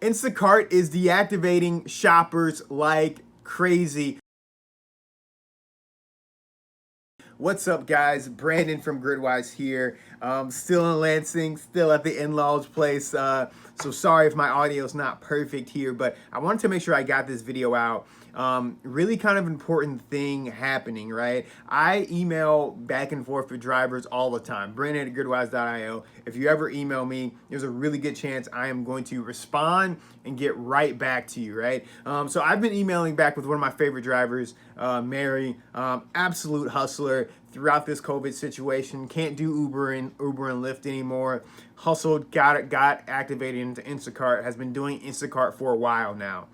Instacart is deactivating shoppers like crazy. What's up, guys? Brandon from Gridwise here. Still in Lansing, still at the in-laws place. So sorry if my audio is not perfect here, but I wanted to make sure I got this video out. Really kind of important thing happening, right? I email back and forth with drivers all the time. Brandon at gridwise.io. If you ever email me, there's a really good chance I am going to respond and get right back to you, right? So I've been emailing back with one of my favorite drivers, Mary, absolute hustler throughout this COVID situation. Can't do Uber and Lyft anymore. Hustled, got activated into Instacart. Has been doing Instacart for a while now.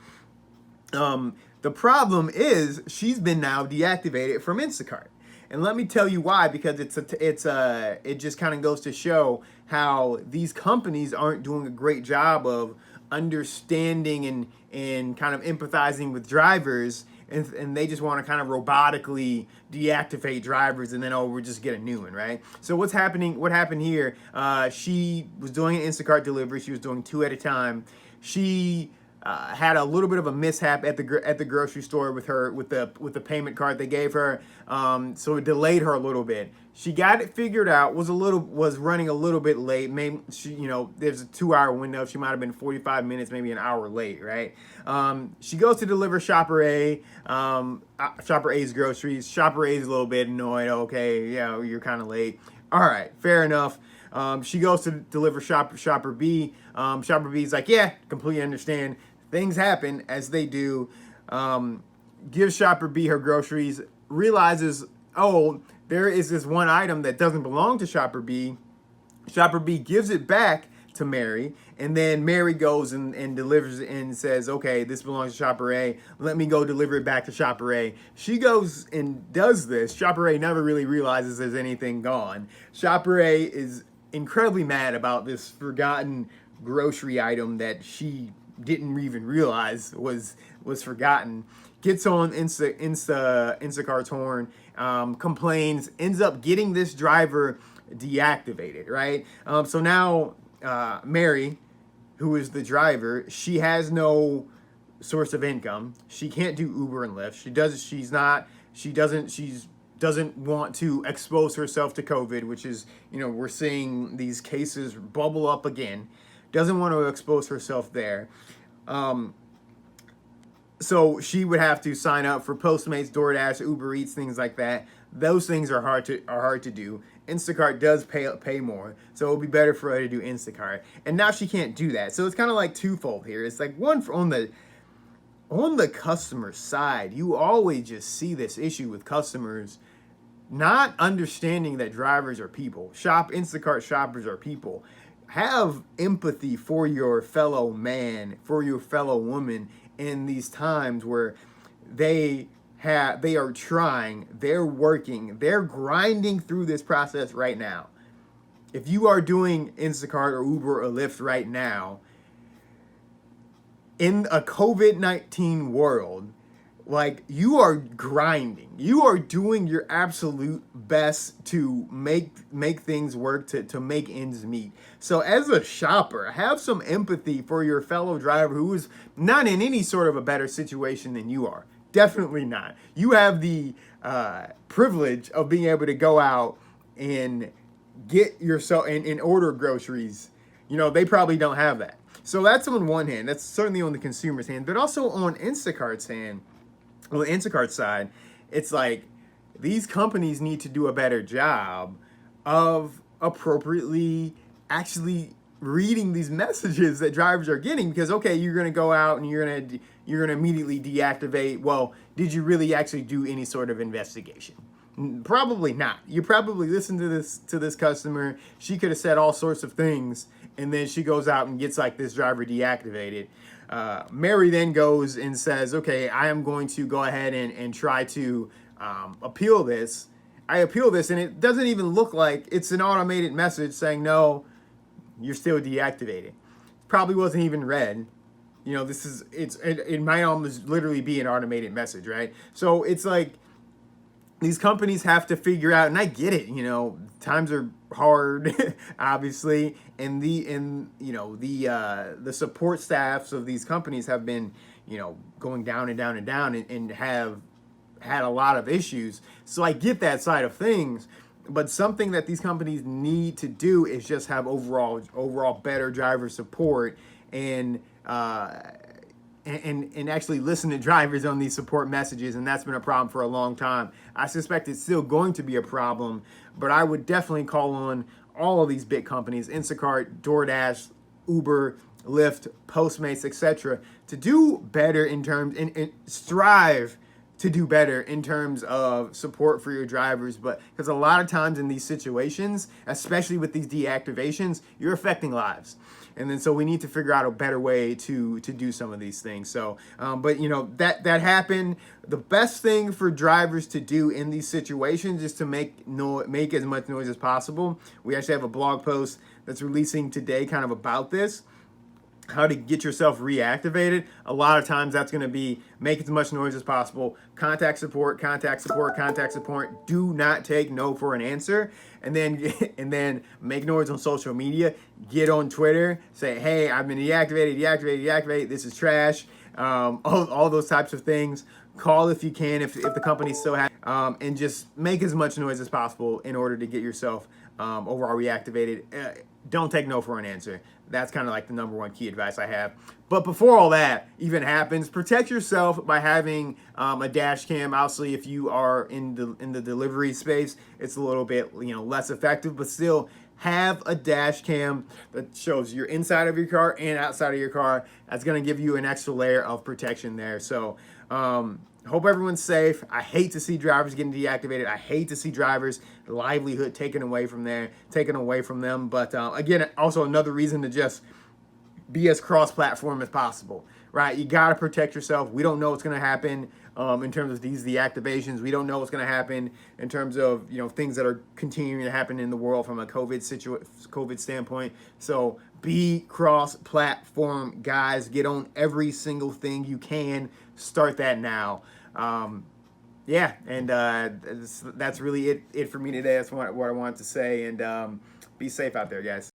The problem is she's been now deactivated from Instacart. And let me tell you why, because it just kind of goes to show how these companies aren't doing a great job of understanding and kind of empathizing with drivers, and they just want to kind of robotically deactivate drivers and then, oh, we'll just get a new one, right? So what happened here, she was doing an Instacart delivery. She was doing 2 at a time. She had a little bit of a mishap at the grocery store with the payment card they gave her, so it delayed her a little bit. She got it figured out. Was running a little bit late. Maybe there's a 2-hour window. She might have been 45 minutes, maybe an hour late, right? She goes to deliver Shopper A, Shopper A's groceries. Shopper A's a little bit annoyed. Okay, yeah, you're kind of late. All right, fair enough. She goes to deliver Shopper B. Shopper B's like, yeah, completely understand. Things happen as they do. Gives Shopper B her groceries. Realizes, oh, there is this one item that doesn't belong to Shopper B. Shopper B gives it back to Mary, and then Mary goes and delivers it and says, okay, this belongs to Shopper A. Let me go deliver it back to Shopper A. She goes and does this. Shopper A never really realizes there's anything gone. Shopper A is incredibly mad about this forgotten grocery item that she didn't even realize was forgotten. Gets on Instacart's horn, complains, ends up getting this driver deactivated, right? So now Mary, who is the driver, she has no source of income. She can't do Uber and Lyft. She doesn't want to expose herself to COVID, which is, we're seeing these cases bubble up again. Doesn't want to expose herself there. So she would have to sign up for Postmates, DoorDash, Uber Eats, things like that. Those things are hard to do. Instacart does pay more, so it would be better for her to do Instacart. And now she can't do that. So it's kind of like twofold here. It's like one on the customer side, you always just see this issue with customers not understanding that drivers are people. Instacart shoppers are people. Have empathy for your fellow man, for your fellow woman in these times where they are trying, they're working, they're grinding through this process right now. If you are doing Instacart or Uber or Lyft right now, in a COVID-19 world, like, you are grinding. You are doing your absolute best to make things work, to make ends meet. So as a shopper, have some empathy for your fellow driver who is not in any sort of a better situation than you are. Definitely not. You have the privilege of being able to go out and get yourself and order groceries. They probably don't have that. So that's on one hand. That's certainly on the consumer's hand, but also on Instacart's hand. On the Instacart side, it's like these companies need to do a better job of appropriately actually reading these messages that drivers are getting, because, okay, you're going to go out and you're going to immediately deactivate. Well, did you really actually do any sort of investigation? Probably not. You probably listened to this customer. She could have said all sorts of things, and then she goes out and gets like this driver deactivated. Mary then goes and says, okay, I am going to go ahead and try to appeal this. I appeal this, and it doesn't even look like it's an automated message saying, no, you're still deactivated. Probably wasn't even read. It might almost literally be an automated message, right? So it's like, these companies have to figure out, and I get it, you know, times are hard, obviously, and the support staffs of these companies have been, you know, going down and down and down, and have had a lot of issues. So I get that side of things, but something that these companies need to do is just have overall better driver support, and actually listen to drivers on these support messages. And that's been a problem for a long time. I suspect it's still going to be a problem, but I would definitely call on all of these big companies, Instacart, DoorDash, Uber, Lyft, Postmates, etc., to do better in terms, and strive to do better in terms of support for your drivers. But because a lot of times in these situations, especially with these deactivations, you're affecting lives. And then so we need to figure out a better way to do some of these things. So, but you know, that happened. The best thing for drivers to do in these situations is to make as much noise as possible. We actually have a blog post that's releasing today kind of about this, how to get yourself reactivated. A lot of times that's going to be make as much noise as possible, contact support, contact support, contact support. Do not take no for an answer. And then make noise on social media. Get on Twitter, say, hey, I've been deactivated, this is trash. All those types of things. Call if you can, if the company still has, and just make as much noise as possible in order to get yourself overall reactivated. Don't take no for an answer. That's kind of like the number one key advice I have. But before all that even happens, protect yourself by having a dash cam. Obviously, if you are in the delivery space, it's a little bit, you know, less effective, but still have a dash cam that shows your inside of your car and outside of your car. That's going to give you an extra layer of protection there. So hope everyone's safe. I hate to see drivers getting deactivated. I hate to see drivers' livelihood taken away from them. But again, also another reason to just be as cross-platform as possible, right? You got to protect yourself. We don't know what's going to happen in terms of these deactivations. We don't know what's going to happen in terms of, you know, things that are continuing to happen in the world from a COVID standpoint. So be cross-platform, guys. Get on every single thing you can. Start that now. Yeah, and that's really it for me today. That's what I wanted to say. And be safe out there, guys.